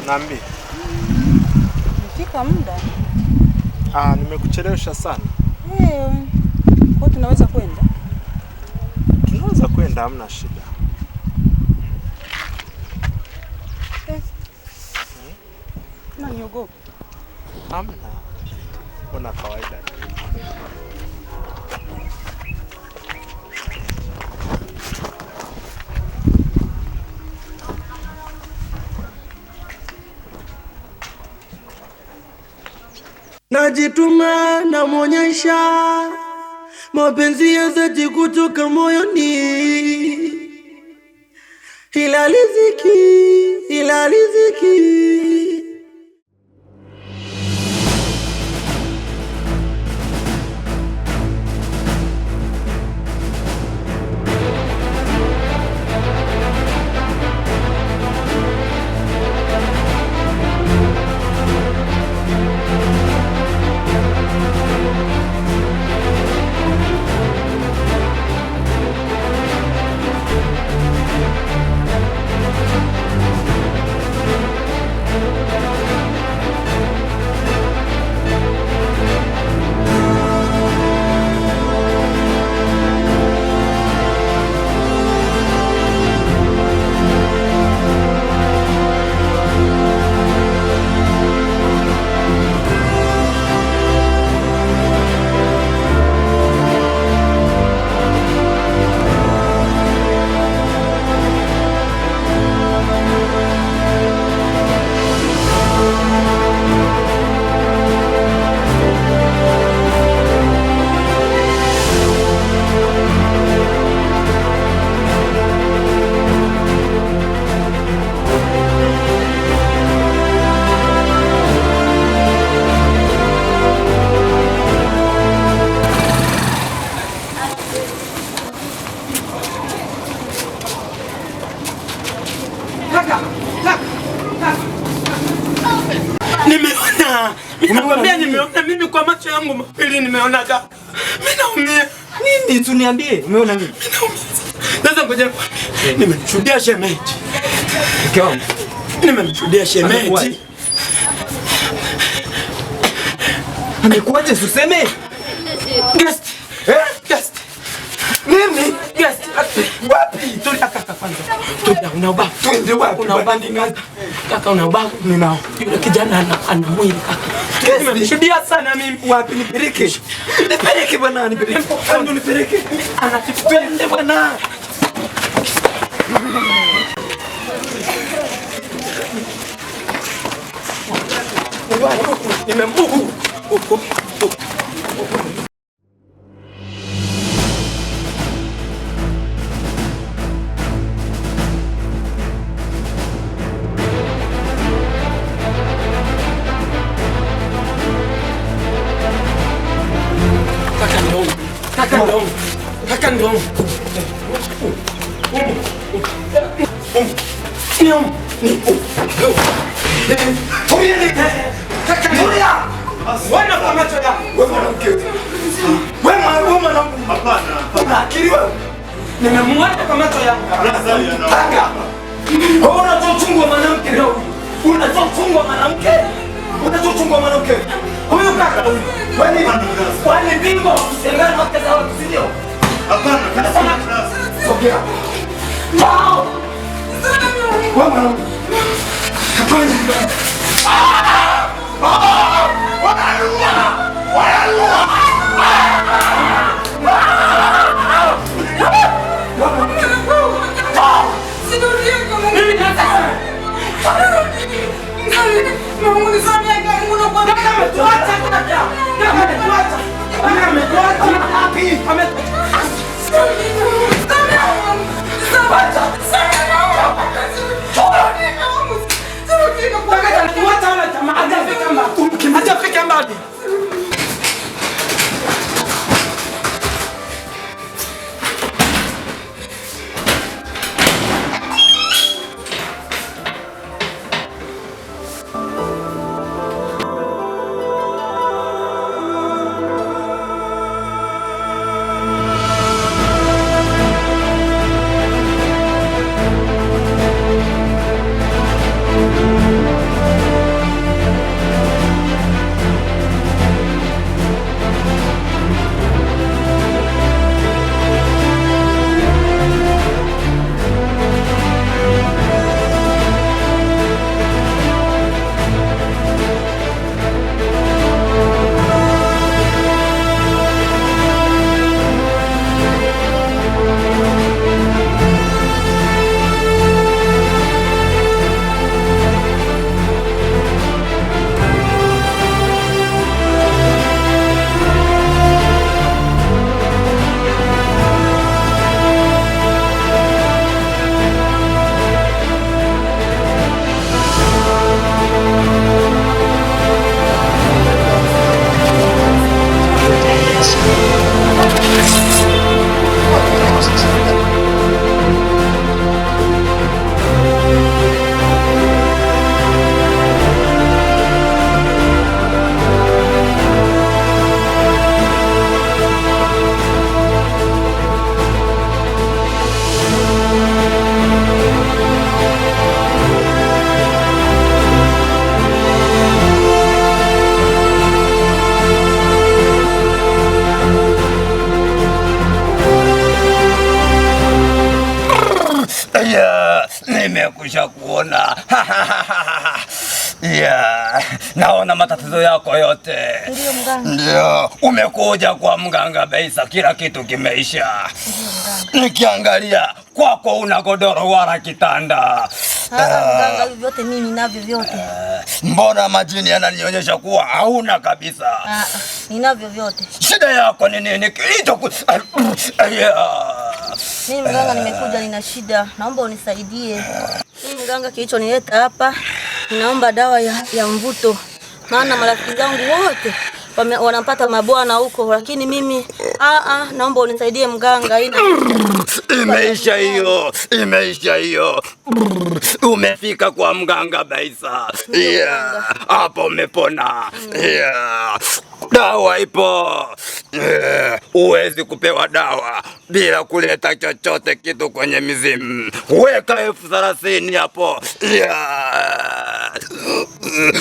Nambi. Nifika muda? Nimekuchelewesha sana. Kwa tunaweza kwenda? Tunaweza kwenda, hamna shida. Unaniogopa? Hamna. Mbona kawaida. Najituma na mwonyesha mapenzi ya dhati kutoka moyoni, ila riziki Nimeona mimi kwa macho yangu mapili, nimeona kaka. Mimi naumia. Nini? Tuniambie, umeona nini? Mimi naumia. Sasa ngoja nimemshuhudia shemeji. Mke wangu. Nimemshuhudia shemeji. Amekuaje useme? Guest. Guest. Nini? Guest. Wapi? Tulia kaka kwanza. Tulia, unaoba. Twende wapi? Unaoba ndinga. Kaka unaoba. Ninao. Yule kijana ana mwili kaka. Nimemshuhudia sana mimi. Wapi nipeleke? Nipeleke bwana, nipeleke. Ndio nipeleke. Anatipende bwana. Nimembuku. Kaka ndong. Wana kwa macho ya wewe mwanamke. Wewe mwanamke. Hapana. Una akili wewe? Nimemwona kwa macho yangu. Kaka. Unatoa uchungu wa mwanamke leo. Unatoa uchungu wa mwanamke. anachochungwa mwanamke. Huyu kaka huyu. Wani bingo. Serikali wakaza watu sio? Hapana. Sogea. Wow. Wewe mwanamke. Nimekusha kuona. Naona matatizo yako yote. Ndio mganga. Ndio, umekuja kwa mganga Beisa, kila kitu kimeisha. Ndio mganga. Nikiangalia kwako una godoro wala kitanda. Mganga, vyote mimi navyo vyote. Mbona majini yananionyesha kuwa hauna kabisa? Ninavyo vyote. Shida yako ni nini? Mimi mganga, nimekuja nina shida. Naomba unisaidie. Mimi mganga, kilichonileta hapa, ninaomba dawa ya mvuto. Maana marafiki zangu wote wanapata mabwana huko, lakini mimi naomba unisaidie mganga. Imeisha hiyo, imeisha hiyo. Umefika kwa mganga Beisa. Hapo umepona. Dawa ipo. Uwezi kupewa dawa bila kuleta chochote kitu kwenye mizimu. Weka 30,000 hapo.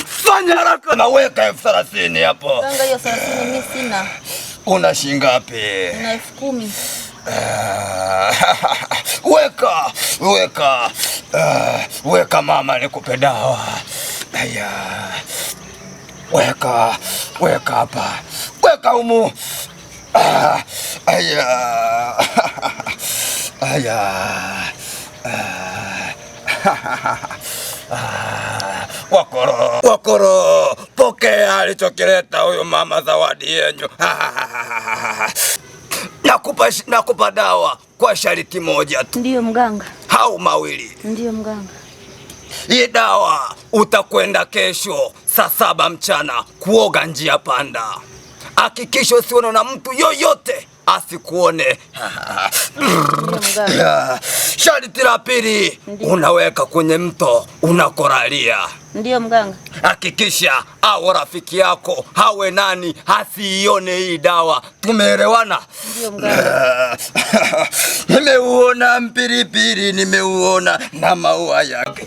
Fanya haraka na weka 30,000 hapo. Mganga, hiyo 30 mimi sina. Una shilingi ngapi? Nina 10,000. Weka mama, nikupe dawa. Weka hapa. Weka humu. Wakoro, pokea alichokileta huyu mama, zawadi yenyu. Nakupa dawa kwa sharti moja tu. Ndio mganga. Au mawili. Ndio mganga. Hii dawa utakwenda kesho saa 7 mchana kuoga njia panda. Hakikisha usione na mtu yoyote asikuone. Sharti la pili, unaweka kwenye mto unakoralia. Ndio mganga. Hakikisha au rafiki yako hawe nani asiione hii dawa. Tumeelewana? Ndio mganga. Nimeuona mpiripiri, nimeuona na maua yake.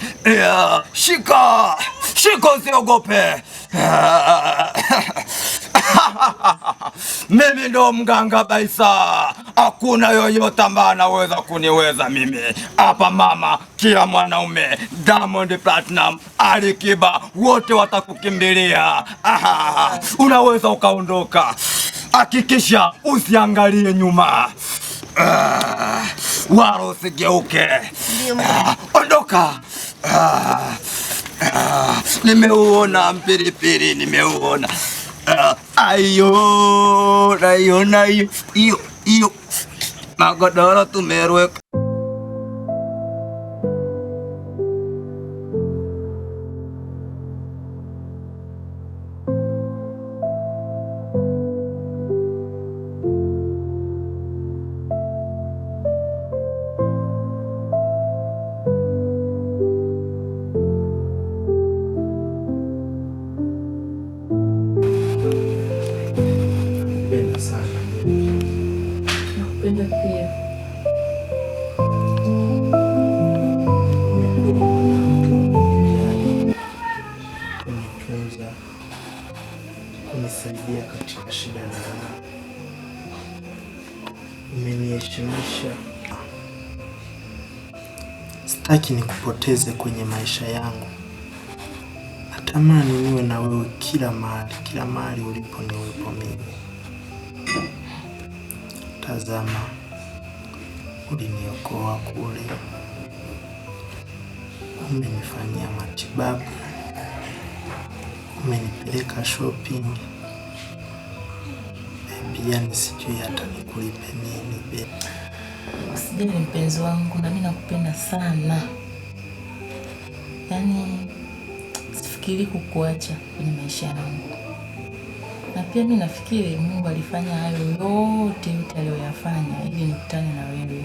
Shika Shika usiogope. Mimi ndo mganga Baisa. Hakuna yoyote ambaye anaweza kuniweza mimi. Hapa mama, kila mwanaume, Diamond Platinum, Ali Kiba, wote watakukimbilia. Unaweza ukaondoka. Hakikisha usiangalie nyuma. Wala usigeuke. Ondoka. Nimeuona mpiripiri, nimeuona. Ayo, iyo. Magodoro tumerweka. Nakupenda pia. Kunitunza, kunisaidia katika shida na raha. Umeniheshimisha. Sitaki nikupoteze kwenye maisha yangu. Natamani niwe na wewe kila mahali ulipo niwepo mimi. Tazama, uliniokoa kule, umenifanyia matibabu, umenipeleka shopping. Baby, yani sijui hata nikulipe nini baby. Usijali mpenzi wangu, na mimi nakupenda sana. Yaani sifikiri kukuacha kwenye maisha yangu. Na pia mimi nafikiri Mungu alifanya hayo yote aliyoyafanya ili nikutane na wewe.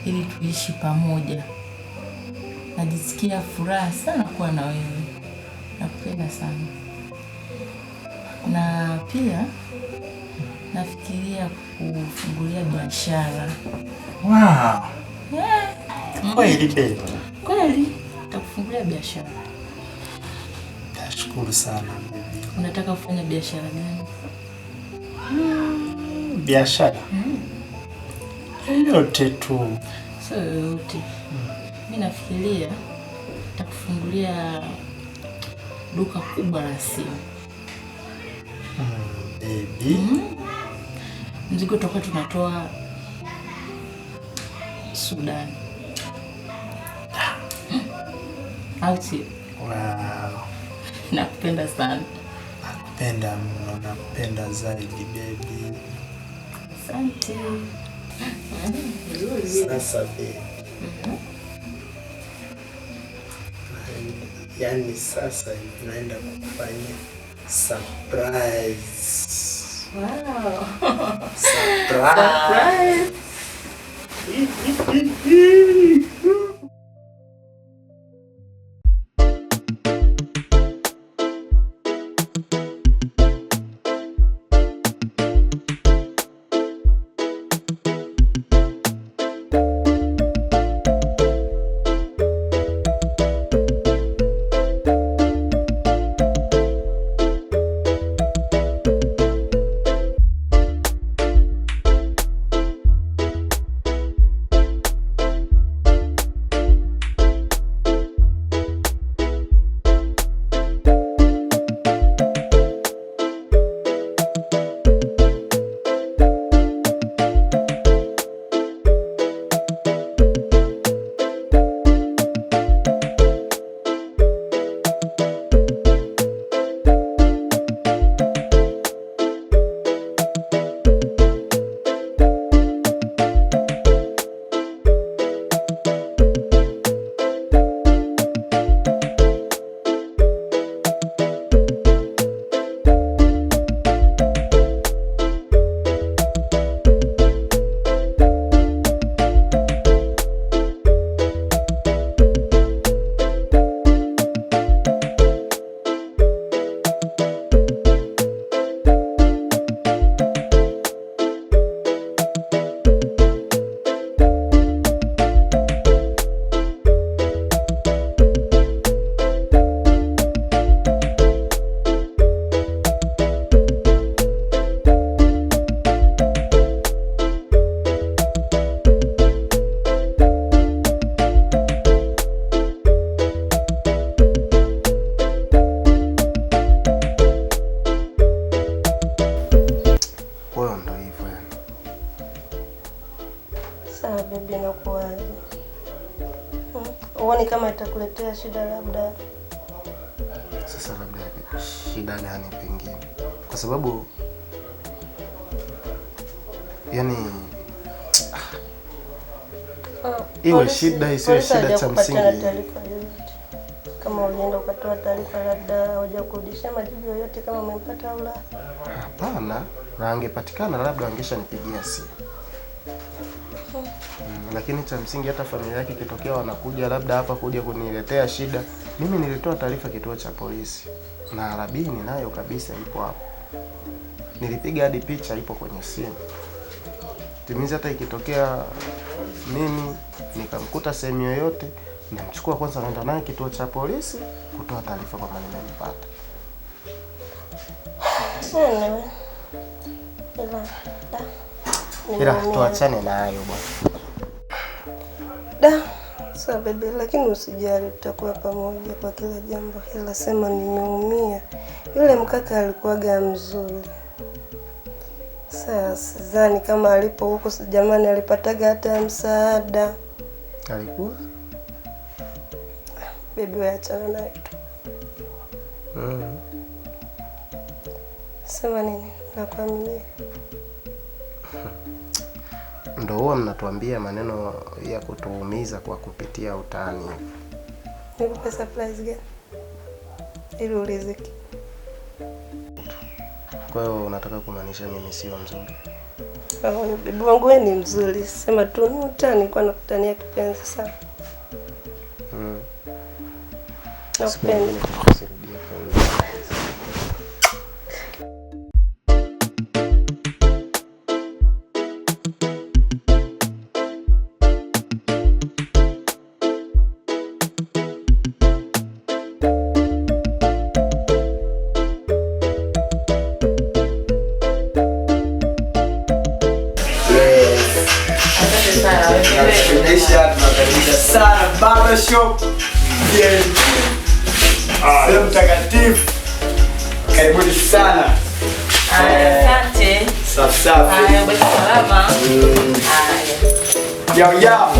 Ili tuishi pamoja. Najisikia furaha sana kuwa na wewe. Nakupenda sana. Na pia nafikiria kufungulia biashara. Wow. Kweli baby. Kweli? Nitakufungulia biashara. Nashukuru sana baby. Unataka kufanya biashara gani? Biashara? Yote tu. Sio yote. Mimi nafikiria nitakufungulia duka kubwa la simu. Baby. Mzigo tutakuwa tunatoa Sudan. Au sio? Wow. Nakupenda sana. Nakupenda mno, nakupenda zaidi baby. Asante. Sasa baby. Yani sasa naenda kukufanyia surprise. Wow. Surprise. kama itakuletea shida labda. Sasa labda shida gani pengine? Kwa sababu yani iwe shida isiwe shida, cha msingi kama ulienda ukatoa taarifa labda hujakurudisha majibu yoyote kama umempata au la? Hapana, na angepatikana labda angeshanipigia simu. Lakini cha msingi hata familia yake kitokea wanakuja labda hapa kuja kuniletea shida, mimi nilitoa taarifa kituo cha polisi na Rabini nayo kabisa ipo hapo. Nilipiga hadi picha ipo kwenye simu. Timiza hata ikitokea mimi nikamkuta sehemu yoyote, namchukua kwanza naenda naye kituo cha polisi kutoa taarifa kwa maana nimempata. Ila tuachane na hayo bwana. Sawa bebe, lakini usijali, tutakuwa pamoja kwa kila jambo. Ila sema nimeumia. Yule mkaka alikuwaga mzuri. Sasa sidhani kama alipo huko jamani alipataga hata msaada. Alikuwa? Bebe achana naye tu. Sema nini? Nakuamini. Ndio huwa mnatuambia maneno ya kutuumiza kwa kupitia utani. Nikupe surprise gani? Ili uliziki. Kwa hiyo unataka kumaanisha mimi sio mzuri? Bibi wangu wewe ni mzuri. Sema tu ni utani, kwa nakutania kipenzi sana. Nakupenda. Tunakaribisha sana Barber Shop. Sehemu takatifu. Karibuni sana. Asante. Safi safi. Haya, basi salama. Haya. Yao yao.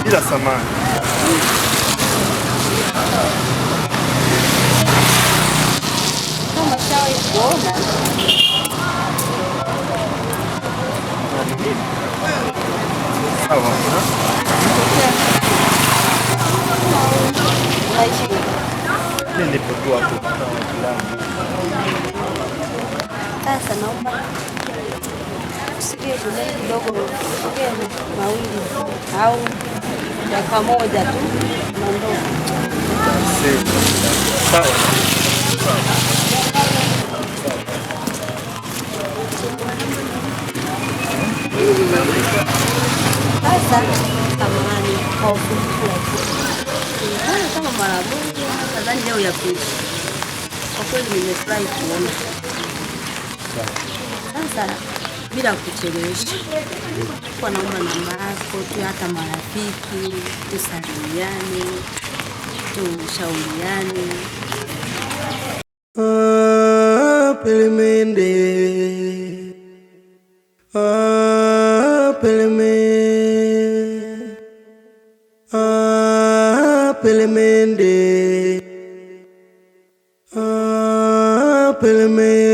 bila samani. Kama shawahi kuona Nilipotua hapo kwa filamu. Sasa naomba usikie kidogo, usikie mawili au dakika moja tu naondoka. Sawa. Sasa samahani kwa ufupi kama mara moja, nadhani leo ya pili. Kwa kweli nimefurahi kuona. Sasa bila kuchelewesha, kwa naomba namba yako tu, hata marafiki tusalimiane, tushauriane. Pelemende, Pelemende, Pelemende, Pelemende.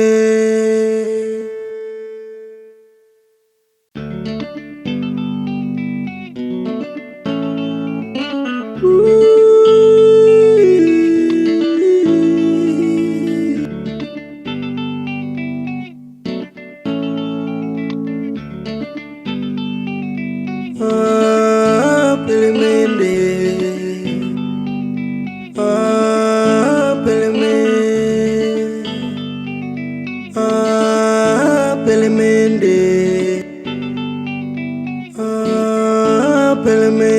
Pelemende, Pelemende, Pelemende.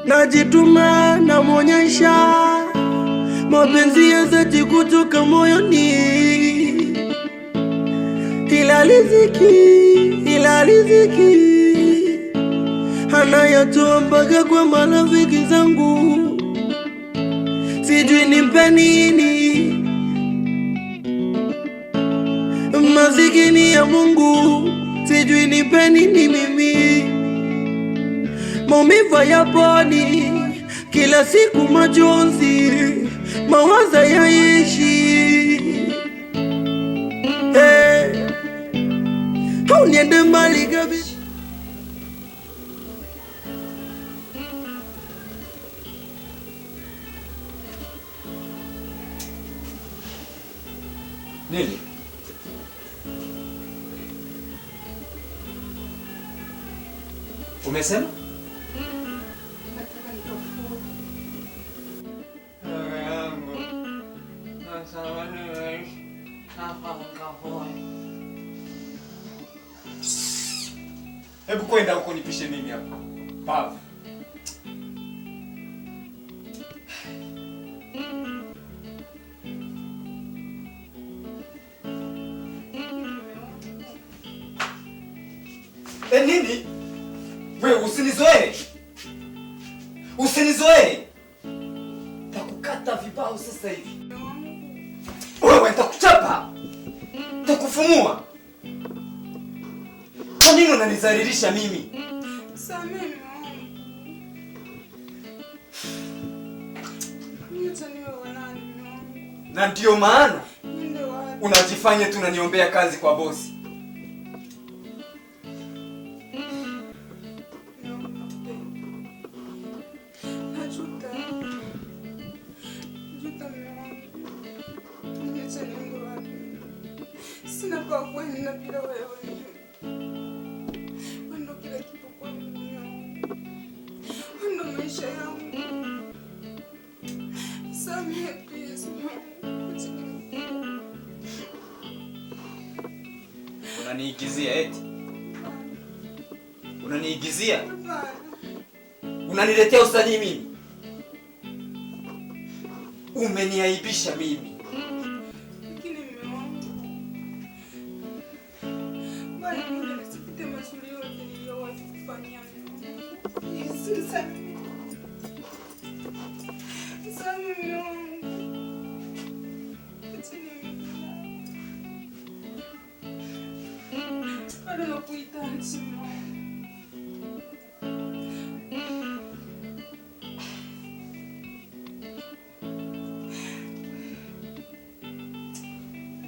Najituma namwonyesha mapenzi ya dhati kutoka moyoni, ila riziki anayatoa mpaka kwa marafiki zangu, sijui nimpe nini. Masikini ya Mungu, sijui nimpe nini mimi. Maumivu yaponi, kila siku majonzi, mawazo yaishi. Au niende mbali kabisa. Nini? Umesema? Hebu kwenda huko nipishe mimi hapa. Pavu. Nini? Wewe usinizoee. Usinizoee. Takukata vibao sasa hivi. Wewe nitakuchapa. Nitakufumua. Kwa nini unanizalilisha mimi? Samehe Na ndio maana unajifanya tu unaniombea kazi kwa bosi. Sina kwa kwenda bila wewe. Wendo kila kitu kwangu. Wendo maisha yangu. Samehe please. Unaniigizia eti? Unaniigizia? Unaniletea usanii mimi? Umeniaibisha mimi. Lakini mume wangu. Bali mbona nisipite mazuri yote niliyowahi kufanyia mume wangu? Yesu samehe. Samehe mume wangu. Bado nakuhitaji mume wangu.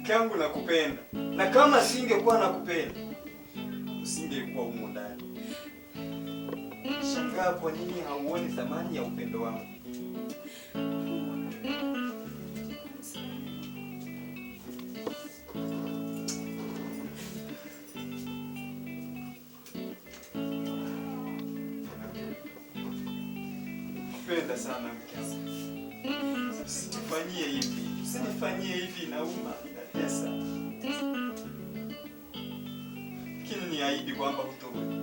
Mke wangu nakupenda. Na kama singekuwa nakupenda, usingekuwa humo ndani. Shangaa kwa nini hauoni thamani ya upendo wangu. Nakupenda sana mke wangu. Usinifanyie hivi. Usinifanyie hivi, inauma, inatesa. Lakini niahidi kwamba hutorudi.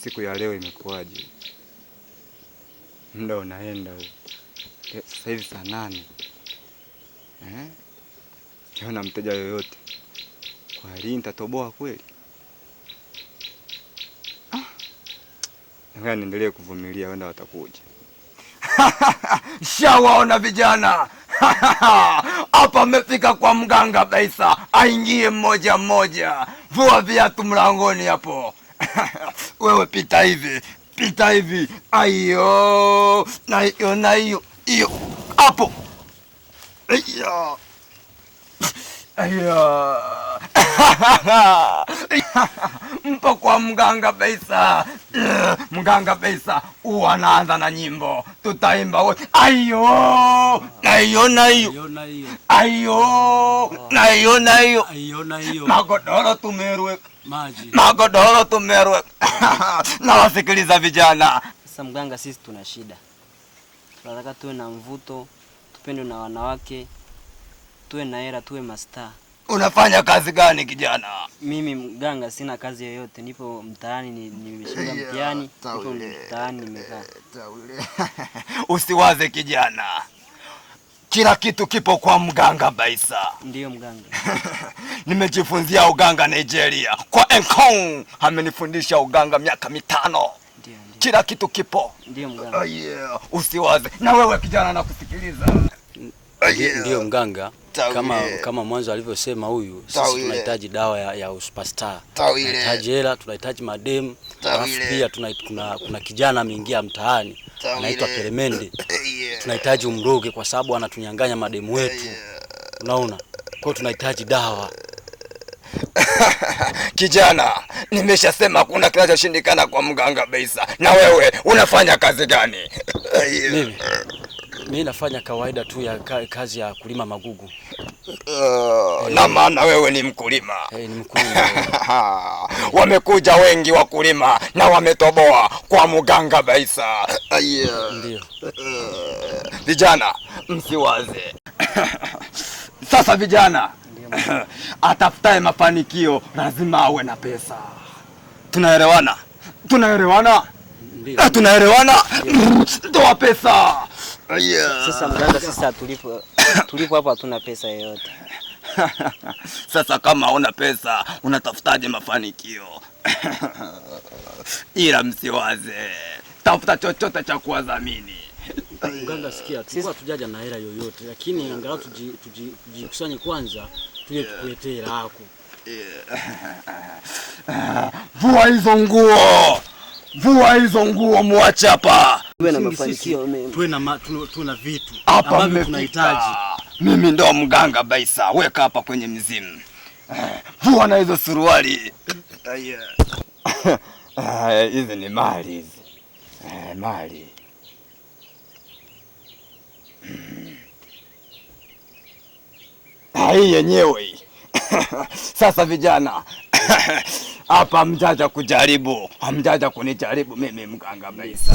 Siku ya leo imekuwaje? Muda unaenda huu. Sasa hivi saa 8. Kiona mteja yoyote. Kwa lini nitatoboa kweli? Ngoja niendelee kuvumilia, wenda watakuja. Shawaona vijana. Hapa amefika kwa mganga Baisa. Aingie mmoja mmoja. Vua viatu mlangoni hapo. Wewe pita hivi. Pita hivi. Ayo. Na hiyo. Hiyo. Hapo. Ayo. Ayo. Mpo kwa mganga Baisa. Mganga Baisa anaanza na nyimbo. Tutaimba wote. Ayo. Ayo na hiyo. Ayo. Na hiyo na hiyo. Ayo na hiyo. Magodoro tumerwe. Maji. Magodoro tumerwe. Na wasikiliza vijana. Sasa mganga, sisi tuna shida. Tunataka tuwe na mvuto, tupendwe na wanawake, tuwe na hela, tuwe mastaa. Unafanya kazi gani kijana? Mimi mganga sina kazi yoyote, nipo mtaani, nimeshinda mtihani, nipo mtaani nimekaa. Usiwaze kijana. Kila kitu kipo kwa mganga Baisa. Ndiyo mganga. Nimejifunzia uganga Nigeria. Kwa Enkong amenifundisha uganga miaka 5. Ndiyo. Kila kitu kipo. Ndiyo mganga. Yeah. Usiwaze. Na wewe kijana nakusikiliza. Ndiyo mganga. Kama mwanzo alivyosema huyu, sisi tunahitaji dawa ya superstar. Tunahitaji hela, tunahitaji madem. Alafu pia kuna kijana ameingia mtaani anaitwa Peremende. Tunahitaji umroge kwa sababu anatunyang'anya mademu wetu. Unaona? Kwa tunahitaji dawa. Kijana, nimeshasema kuna kinachoshindikana kwa mganga Baisa. Na wewe unafanya kazi gani? Mimi nafanya kawaida tu ya kazi ya kulima magugu. Na maana wewe ni mkulima. Ni mkulima. Wamekuja wengi wakulima na wametoboa kwa mganga Baisa. Ndio. Vijana, msiwaze. Sasa vijana, atafutaye mafanikio lazima awe na pesa. Tunaelewana? Tunaelewana? Ndio. Tunaelewana? Toa pesa. Sasa mganga, sasa tulipo hapa hatuna pesa yoyote. Sasa kama una pesa, unatafutaje mafanikio? Ila msiwaze. Tafuta chochote cha kuwadhamini. Mganga, sikia, tulikuwa tujaja na hela yoyote, lakini angalau tujikusanye kwanza, tuje tukuletee hela yako. Vua hizo nguo. Vua hizo nguo, muache hapa. Tuwe na mafanikio, tuwe na vitu ambavyo tunahitaji. Mimi ndo mganga Baisa, weka hapa kwenye mzimu. Vua na hizo suruali. Hizi ni mali hizi. Mali. Hii yenyewe. Sasa vijana, hapa mjaja kujaribu, hamjaja kunijaribu mimi mganga Baisa.